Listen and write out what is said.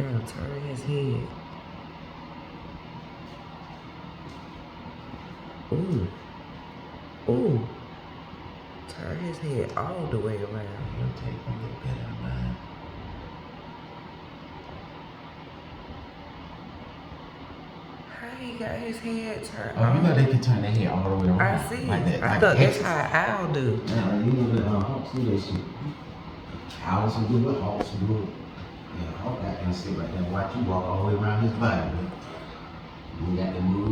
Yeah, turn his head. Ooh. Ooh. Turn his head all the way around. He'll take a little bit of mine. How he got his head turned? Oh, you know they can turn their head all the way around. I see. Like that. I Like thought that's X's. how an owl do. Yeah, you know that hawks do that shit. Owls will do it, hawks will do it. Yeah, hawk got that shit right there. Watch you walk all the way around his body, man. You got to move.